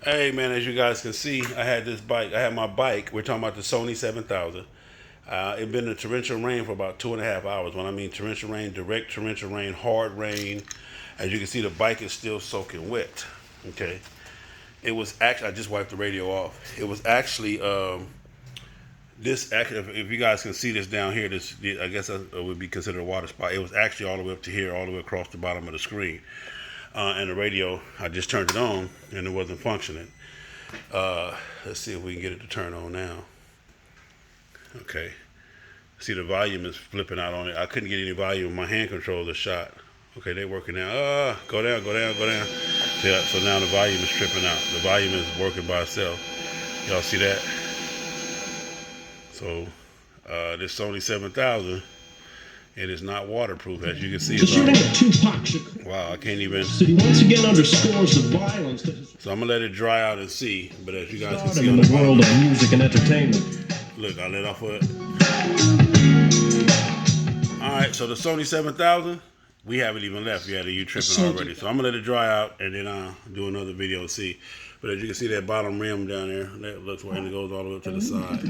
Hey man, as you guys can see, I had this bike. I had my bike. We're talking about the Sony 7000. It's been in torrential rain for about 2.5 hours. When I mean torrential rain, direct torrential rain, hard rain. As you can see, the bike is still soaking wet. Okay. It was actually, I just wiped the radio off. It was actually, this, actually, if you guys can see this down here, this, I guess that would be considered a water spot. It was actually all the way up to here, all the way across the bottom of the screen. And the radio, I just turned it on and it wasn't functioning. Let's see if we can get it to turn on now. Okay. See, the volume is flipping out on it. I couldn't get any volume. My hand controller shot. Okay, they're working now. Go down, go down, go down. Yeah, so now the volume is tripping out. The volume is working by itself. Y'all see that? So, this Sony 7000, it is not waterproof, as you can see. The shooting of Tupac Shakur. Wow, I can't even. City once again underscores the violence that has So I'm gonna let it dry out and see. But as you guys can see in on the world of music and entertainment. Look, I let off of it. All right, so the Sony 7000, we haven't even left yet, and you tripping already. So I'm gonna let it dry out, and then I'll do another video and see. But as you can see, that bottom rim down there, that looks like it goes all the way up to the side.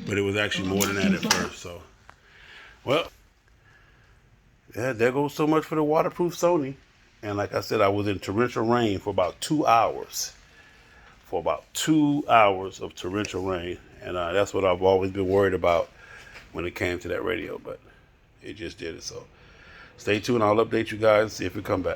But it was actually more than that at first. So, well, yeah, there goes so much for the waterproof Sony. And like I said, I was in torrential rain for about 2 hours. For about 2 hours of torrential rain. And that's what I've always been worried about when it came to that radio. But it just did it. So stay tuned. I'll update you guys and see if we come back.